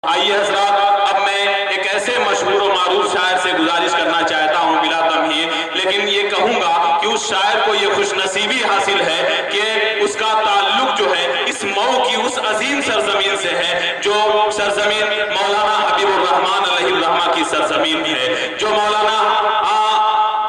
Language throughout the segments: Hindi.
आइए हजरात, अब मैं एक ऐसे मशहूर और मारूफ शायर से गुजारिश करना चाहता हूँ बिला तमहीर, लेकिन ये कहूंगा कि उस शायर को ये खुशनसीबी हासिल है कि उसका ताल्लुक जो है इस मऊ की उस अजीम सरजमीन से है, जो सरजमीन मौलाना हबीबुर रहमान अलैहिर्रहमा की सरजमीन है, जो मौलाना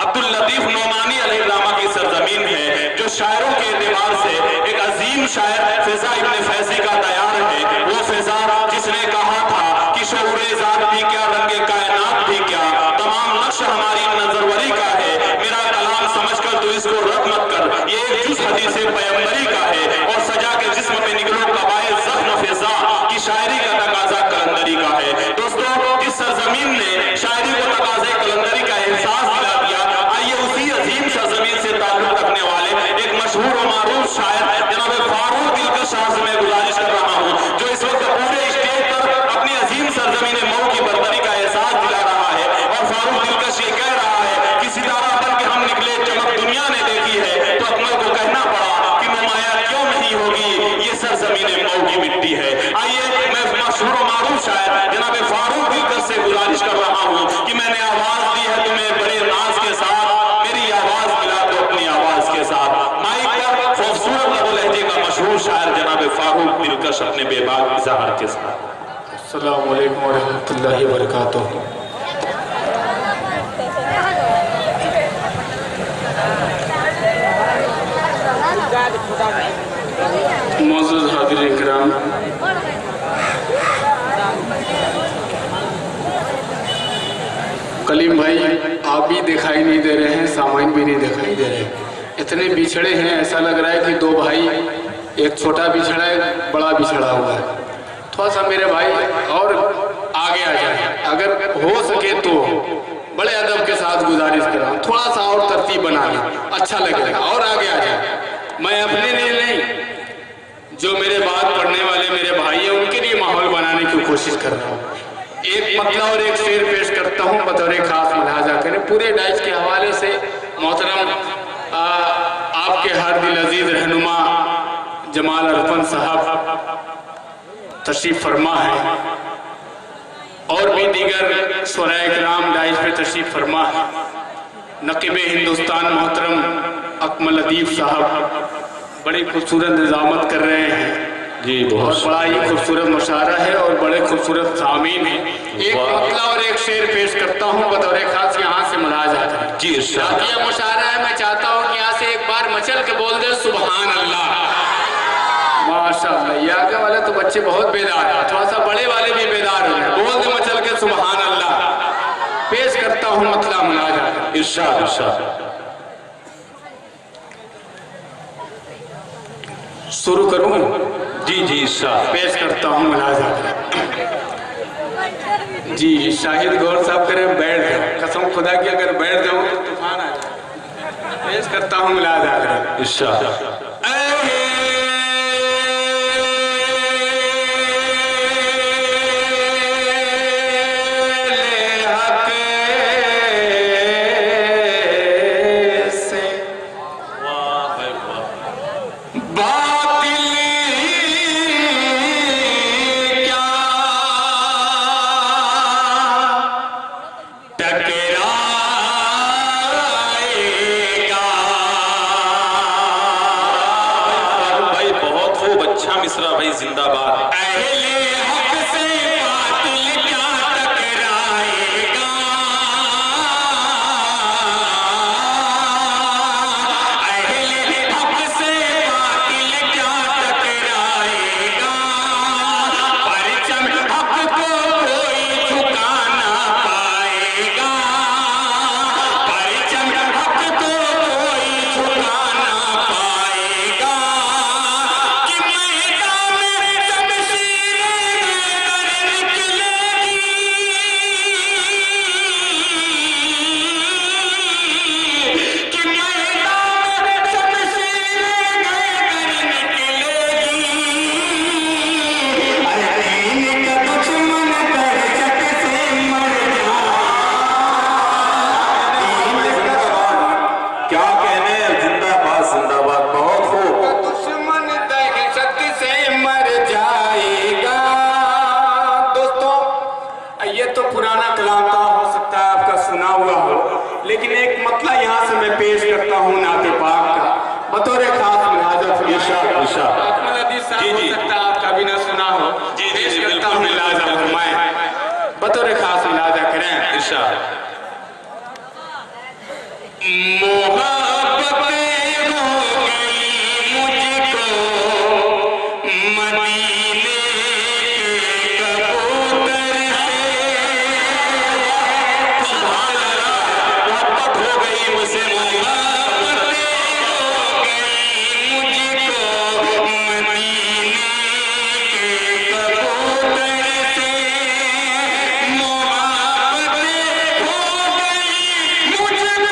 अब्दुल लतीफ नोमानी अलैहिर्रहमा की सरजमीन है, जो शायरों के एतबार से एक अजीम शायर फिजा इब्न फैजी का तैयार है। वो फिजा जिसने कहा था कि शऊरे ज़ात भी क्या, रंगे कायनात भी क्या, तमाम नक्श हमारी नजरवरी का है, मेरा कलाम समझकर तू इसको रद्द मत कर, ये एक जुज़ हदीस पैगंबरी का है, और सजा के जिस्म पे निकलो कबाए ज़ख्म फिजा की शायरी का तकाजा कलंदरी का है। दोस्तों, इस सरजमीन ने शायरी को तकाजे कलंदरी का एहसास दिला दिया। आइए उसी अजीम सरजमीन से ताल्लुक रखने वाले एक मशहूर और मारूफ शायर जनाब फारूक दिलकश साहब से मैं गुजारिश कर रहा हूँ, जो इस वक्त पूरे स्टेज पर अपनी अजीम सरजमीन मऊ की बरतरी का एहसास दिला रहा है। और फारूक दिलकश ये कह रहा है कि सितारा बन के हम निकले, चमक दुनिया ने देखी है, तो अकमल को कहना पड़ा कि नुमाया क्यों नहीं होगी, ये सरजमीन मऊ की मिट्टी है। आइए मैं मशहूर और मारूफ शायर जनाब फारूक दिलकश से गुजारिश कर रहा हूँ कि मैंने आवाज दी है तुम्हें बड़े नाज के साथ, मेरी आवाज मिला दो अपनी आवाज के साथ। माइक पर खूबसूरत लबो लहजे का मशहूर शायर जनाब फारूक दिलकश अपने बेबाक इज़हार के साथ। अस्सलामु अलैकुम व रहमतुल्लाहि व बरकातुहू। मौजूद हाज़िरीन किराम, कलीम भाई आप भी दिखाई नहीं दे रहे हैं, सामाइन भी नहीं दिखाई दे रहे, इतने बिछड़े हैं, ऐसा लग रहा है कि दो भाई, एक छोटा बिछड़ा है, बड़ा बिछड़ा हुआ है। थोड़ा सा मेरे भाई और आगे आ जाए, अगर हो सके तो बड़े अदब के साथ गुजारिश कर रहा हूँ, थोड़ा सा और तरतीब बना लें, अच्छा लगेगा, और आगे आ जाए। मैं अपने लिए नहीं, जो मेरे बात पढ़ने वाले मेरे भाई हैं उनके लिए माहौल बनाने की कोशिश कर रहा हूँ। एक मतला और एक शेर पेश करता हूँ बतौर खास मुलाजा करें। पूरे डाइस के हवाले से मोहतरम आपके हर दिल अजीज रहनुमा जमाल अरफन साहब तशरीफ फरमा है, और भी दीगर शुराए किराम डाइस पे तशरीफ फरमा है। नकीब हिंदुस्तान मोहतरम अकमल अदीब साहब बड़ी खूबसूरत निजामत कर रहे हैं जी, बहुत बड़ा ही खूबसूरत मुशायरा है और बड़े खूबसूरत सामीन है। एक मतला और एक शेर पेश करता हूँ बतौर खास, यहाँ से मुलाजा करें जी। शादिया मुशायरा है, मैं चाहता हूँ कि यहाँ से एक बार मचल के बोल दे सुभान अल्लाह। माशाअल्लाह, ये आगे वाले तो बच्चे बहुत बेदार हैं, थोड़ा सा बड़े वाले भी बेदार हो गए, बोल दे मचल के सुभान अल्लाह। पेश करता हूँ मतला मुलाजा। इरशाद इरशाद। शुरू करूँ जी जी इरशाद। पेश करता हूँ मुलाजा जी। शाहिद गौर साहब करें, बैठ जाओ, कसम खुदा की अगर बैठ जाओ तो तूफान आ जाए। पेश करता हूँ मुलाजा करें इरशाद। मिश्रा भाई जिंदाबाद। इरशाद। अकमल हदीस साहब जी, हो जी। सकता है आपका भी ना सुना हो। जी, जी, पेश जी, करता बिल्कुल, हूँ, बिल्कुल। मुलाजा फरमाएं, बतौर खास मुलाजा करें। इरशाद। मोहब्बत हो गई मुझको मदीने के कबूतर से, सुभान अल्लाह, मोहब्बत हो गई मुझसे मोहब्बत हो गई मुझको मदीने के कबूतर से, मोहब्बत हो गई मुझको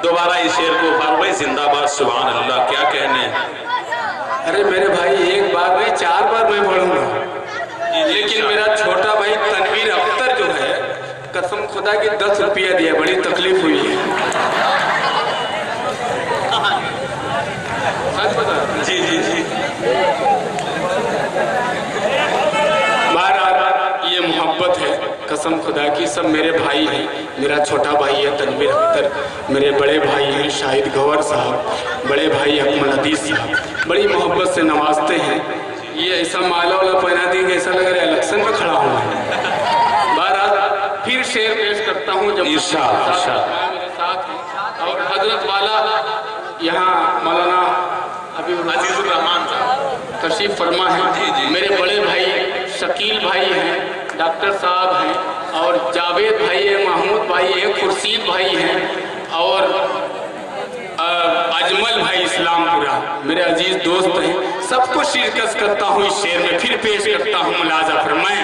दोबारा इस शेर को भाई जिंदाबाद सुभान अल्लाह, क्या कहने। अरे मेरे भाई एक बार नहीं 4 बार मैं पढ़ूंगा, लेकिन मेरा छोटा भाई तनवीर अख्तर जो है, कसम खुदा की 10 रुपया दिया, बड़ी तकलीफ हुई है। सच बता। जी जी जी। बहरहाल ये मोहब्बत है, कसम खुदा की, सब मेरे भाई हैं। मेरा छोटा भाई है तनवीर अख्तर, मेरे बड़े भाई हैं शाहिद गौहर साहब, बड़े भाई अकमल हदीस साहब, बड़ी मोहब्बत से नवाजते हैं। ये ऐसा माला वाला पहना देंगे, ऐसा लग रहा है इलेक्शन में खड़ा हुआ है। बहरहाल फिर शेर पेश करता हूँ, जब इरशाद, इरशाद। मेरे साथ हैं और हजरत वाला यहाँ मौलाना अभी अजीजुर रहमान साहब तशरीफ फरमा है। जी, जी। मेरे बड़े भाई शकील भाई हैं, डॉक्टर साहब हैं, और जावेद भाई है, महमूद भाई है, खुर्शीद भाई हैं, और अजमल भाई इस्लामपुरा मेरे अजीज दोस्त हैं। सबको शिरकत करता हूँ इस शेर में, फिर पेश करता हूँ मुलाजा फरमाएं।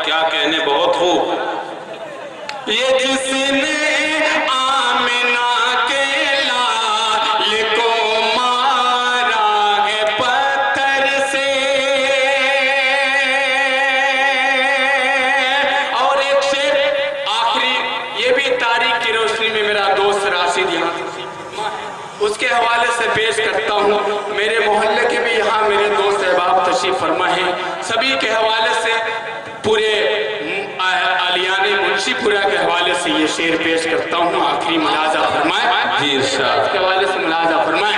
क्या कहने, बहुत खूब। ये जिसने आमिना के लाल को मारा है पत्थर से, और एक शेर आखिरी, ये भी तारीख की रोशनी में मेरा दोस्त राशिद यहाँ उसके हवाले से पेश करता हूँ। मेरे मोहल्ले के भी यहाँ मेरे दोस्त अहबाब तशरीफ फरमा हैं, सभी के हवाले से, पूरे आलियाने मुंशीपुरा के हवाले से ये शेर पेश करता हूँ। आखिरी मुलाजा फरमाए जी इरशाद। इसके हवाले से मुलाजा फरमाए।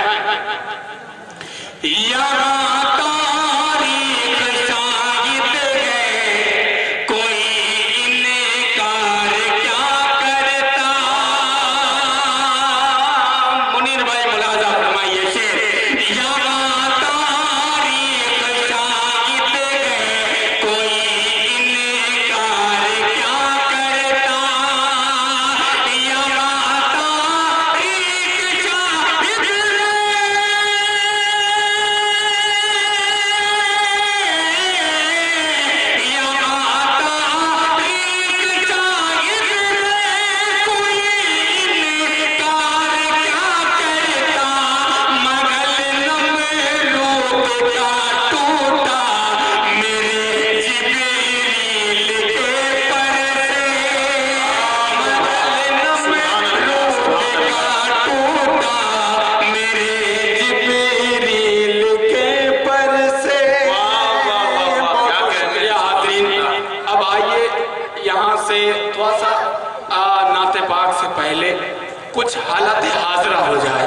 कुछ हालत हाजरा हो जाए,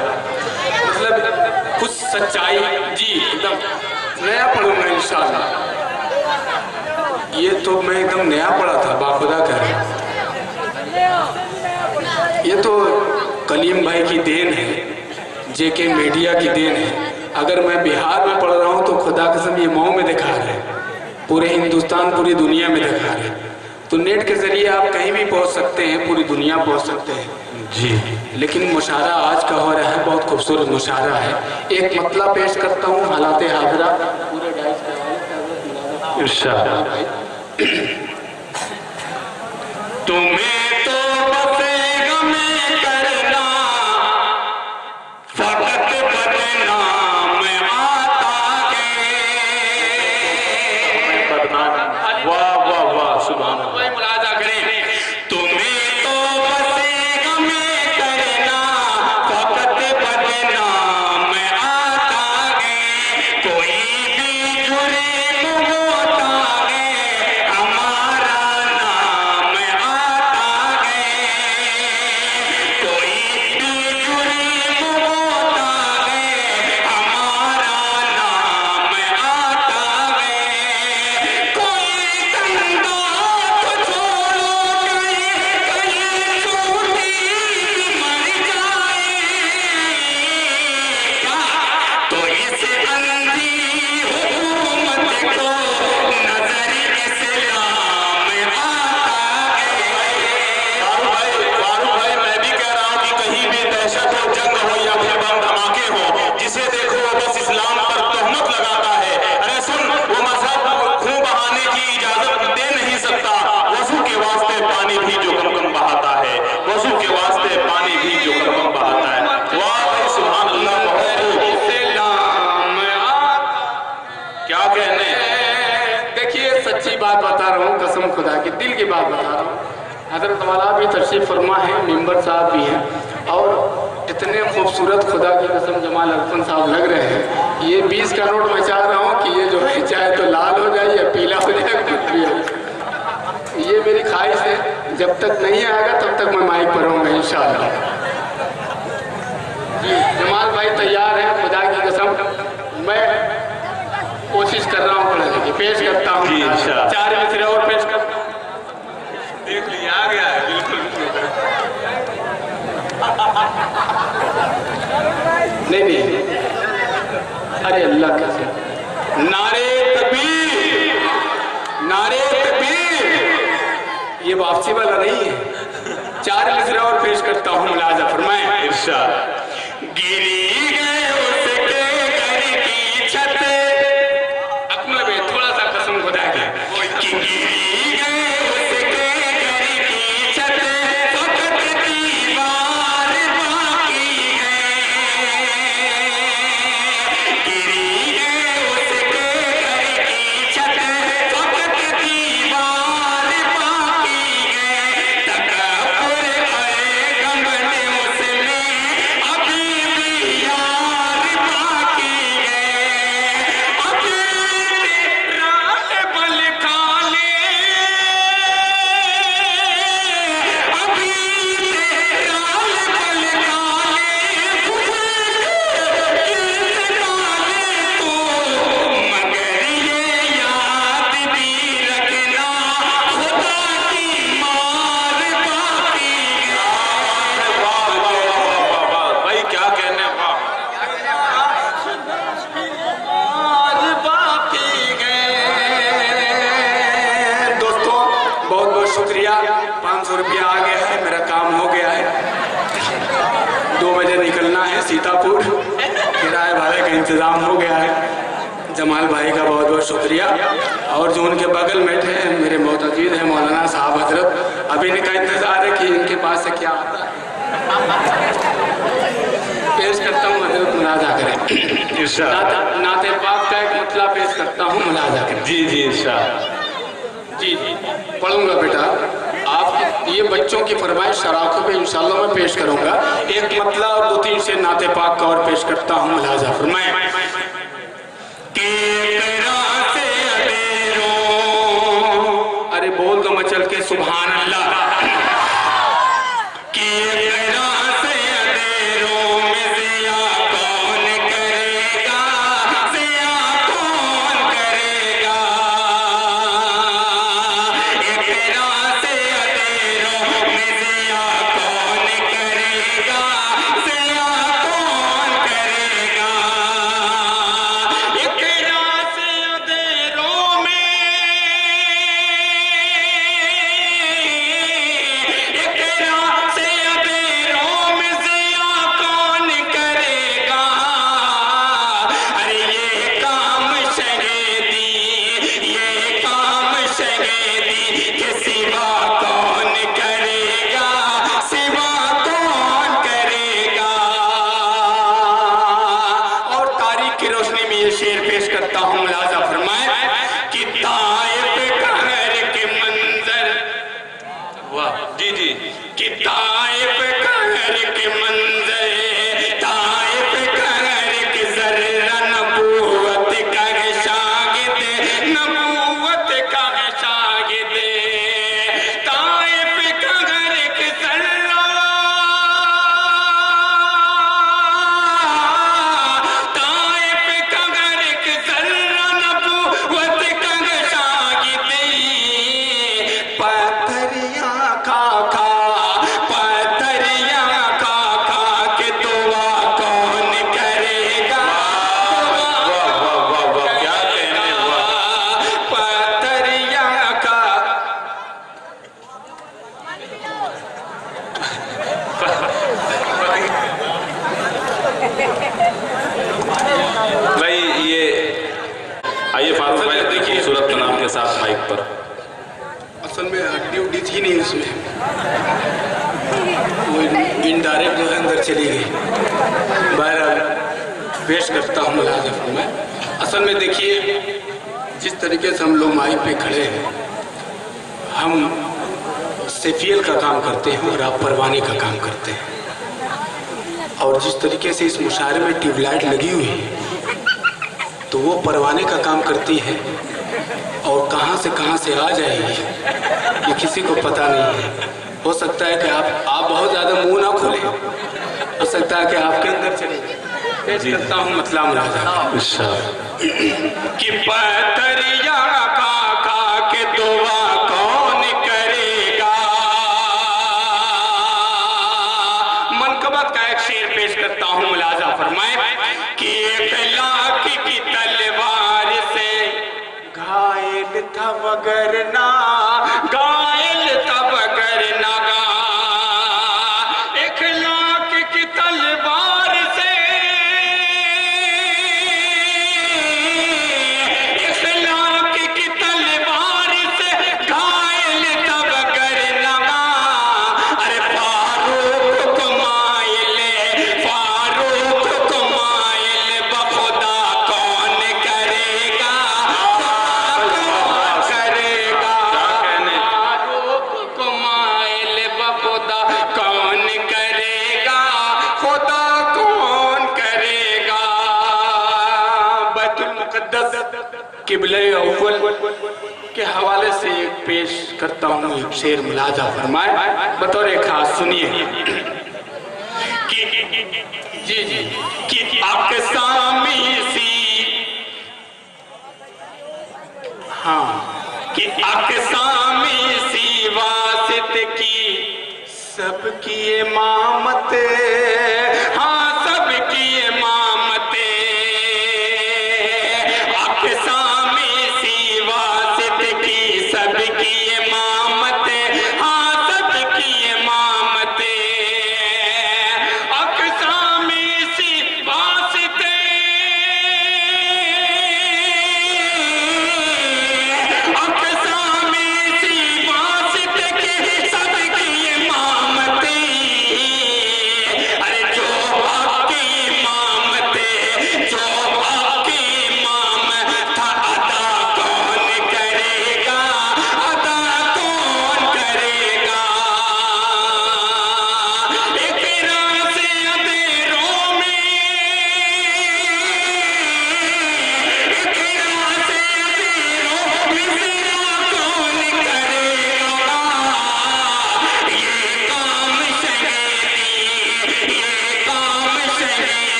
मतलब कुछ सच्चाई। जी एकदम नया पढ़ूंगा इंशाल्लाह। ये तो मैं एकदम नया पढ़ा था, बाखुदा कह रहा। ये तो कलीम भाई की देन है, जेके मीडिया की देन है। अगर मैं बिहार में पढ़ रहा हूँ तो खुदा कसम ये मऊ में दिखा रहे हैं, पूरे हिंदुस्तान पूरी दुनिया में दिखा रहे हैं। तो नेट के जरिए आप कहीं भी पहुँच सकते हैं, पूरी दुनिया पहुँच सकते हैं जी। लेकिन मुशारा आज का हो रहा है, बहुत खूबसूरत मुशारा है। एक मतला पेश करता हूँ, हालात हाजरा पूरे तुम्हें तो बसेगा में करना फकत बदनाम आता है। वाह वाह वाह, सुभान अल्लाह। मुलाजा करें। तुम्हें तो बसेगा में करना फकत बदनाम आता है, कोई भी जुर्म होता है हमारा नाम आता है, कोई भी जुर्म होता है हमारा नाम आता है, कोई कंधा तो छोड़ो कहीं छूटी मर जाएगा, तो इस अंधी हुकूमत को नजर इस्लाम आता है। फारूक भाई, मैं भी कह रहा हूँ कि कहीं भी दहशत हो, जंग हो या फिर बम धमाके हो, जिसे देखो वो बस इस्लाम पर तोहमत लगाता है। अरे सुन, वो मजहब खून बहाने की इजाजत दे नहीं सकता, वजू के वास्ते पानी भी जो कम बहाता है, वजू के वास्ते पानी भी जो कम बहाता है। वाह भाई, सुभान अल्लाह, बहुत खूब। इस्लाम आता। क्या कहने। देखिए सच्ची बात बता रहा हूँ, कसम खुदा की, दिल की बात बता रहा हूँ। हजरत वाला भी तशरीफ फरमा है, मेंबर साहब भी हैं, और इतने खूबसूरत खुदा की कसम जमाल अरफन साहब लग रहे हैं। ये 20 का नोट मैं चाह रहा हूँ कि ये जो है चाहे तो लाल हो जाए या पीला हो जाए, कुछ भी हो। ये मेरी ख्वाहिश है, जब तक नहीं आएगा तब तक मैं माइक पर रहूँगा इंशाअल्लाह। जी जमाल भाई तैयार है, खुदा की कसम मैं कोशिश कर रहा हूँ पढ़ने की, पेश करता हूँ। जी, इंशाअल्लाह। 4 मिसरे और पेश करता हूँ। देख लिया, आ गया है बिल्कुल। नहीं, अरे अल्लाह कैसे, नारे तकबीर, नारे तकबीर। ये वापसी वाला नहीं है। 4 मिसरे और पेश करता हूँ, मुलाजा फरमाएं। इरशाद। गिरी गए उसके घर की छत, अकमल भाई थोड़ा सा कसम खुदा की, कि गिरी गए शुक्रिया, 500 रुपया आ गया है, मेरा काम हो गया है। 2 बजे निकलना है सीतापुर, किराए भाड़े का इंतज़ाम हो गया है। जमाल भाई का बहुत बहुत शुक्रिया। और जो उनके बगल में बैठे हैं मेरे मोतजीद हैं मौलाना साहब हजरत, अभी इनका इंतज़ार है कि इनके पास से क्या आता है। पेश करता हूँ हजरत, मुलाजा करें। नाते पाक का एक मतला पेश करता हूँ, मुलाजा करें। जी जी इरशाद। जी पढ़ूंगा बेटा। आप ये बच्चों की फरमाइश शराखों पे इंशाल्लाह मैं पेश करूंगा। एक मतला और 2-3 से नाते पाक का और पेश करता हूँ, मुलाजा फरमाएं। अरे बोल दो मचल के सुभान अल्लाह। असल में हड्डी उड्डी थी नहीं उसमें, वो इनडायरेक्ट जो है अंदर चली गई। बहरहाल पेश करता हूँ मुलाजा फरमाएं। असल में देखिए जिस तरीके से हम लोग माइक पे खड़े हैं, हम सेफियल का काम करते हैं और आप परवाने का काम करते हैं। और जिस तरीके से इस मुशायरे में ट्यूबलाइट लगी हुई है तो वो परवाने का काम करती है और कहाँ से आ जाएगी ये किसी को पता नहीं है। हो सकता है कि आप बहुत ज़्यादा मुंह ना खोलें, हो सकता है कि आपके अंदर चले। पेश करता हूँ मतला मुलाजा कि पतरिया का के दुआ कौन करेगा। मनकबत का एक शेर पेश करता हूँ, मुलाजा फरमाए कि एक लाख की तलवार से घायल था वगरना, घायल था वगरना, एक लाख की तलवार से, एक लाख की तलवार से घायल था वगरना। अरे फारूक को माइल, फारूक को माइल बखुदा कौन करेगा, किबले अव्वल के हवाले से एक पेश करता हूँ, एक शेर मुलाजा फरमाए बतौर एक खास सुनिए जी जी कि आपके सामी सी, हाँ कि आपके सामी सी वासित की सबकी इमामत, हाँ सबकी इमामत, आपके सामी सी वासित की सबकी इमामत,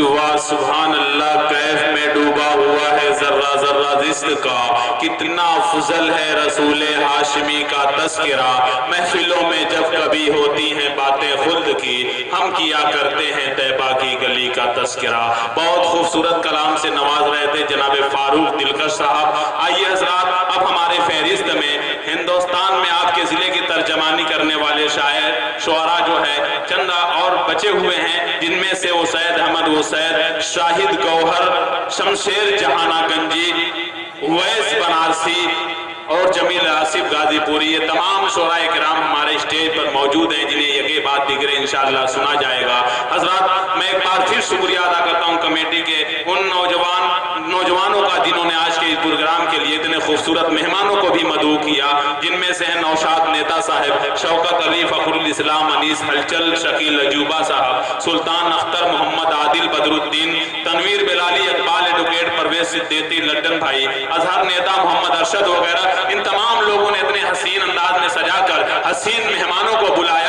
वाह सुभान अल्लाह, कैफ में डूबा हुआ है जर्रा जर्रा रिज़्क़ का, कितना फजल है रसूल हाशमी का तस्करा। महफिलों में जब कभी होती हैं बातें खुल्द की, हम किया करते हैं तैबा की गली का तस्करा। बहुत खूबसूरत कलाम से नवाज रहे थे जनाब फारूक दिलकश साहब। आइए हजरात, अब हमारे फहरिस्त में हिंदुस्तान में आपके जिले की तर्जमानी करने वाले शायर शुअरा जो है चंद और बचे हुए हैं, जिनमें से उसैद अहमद उसैद, शाहिद गौहर, शमशेर जहाना गंजी, उवैस बनारसी और जमील आसिफ गाजीपुरी, ये तमाम शुअरा किराम हमारे स्टेज पर मौजूद हैं, जिन्हें यके बाद दिगरे इंशाअल्लाह सुना जाएगा। हजरात, मैं एक बार फिर शुक्रिया अदा करता हूँ कमेटी के उन नौजवानों का जिन्होंने आज के इस प्रोग्राम के लिए इतने खूबसूरत मेहमानों को भी मदऊ किया, जिनमें से हैं नौशाद नेता साहब, शौकत अली फखरुल इस्लाम अनीस हलचल, शकील अजूबा साहब, सुल्तान अख्तर, मोहम्मद आदिल बदरुद्दीन, तनवीर बिलाली, इकबाल एडवोकेट, परवेज सिद्दीकी, लड्डन भाई, अजहर नेता मोहम्मद अरशद वगैरह, इन तमाम लोगों ने इतने हसीन अंदाज में सजाकर हसीन मेहमानों को बुलाया।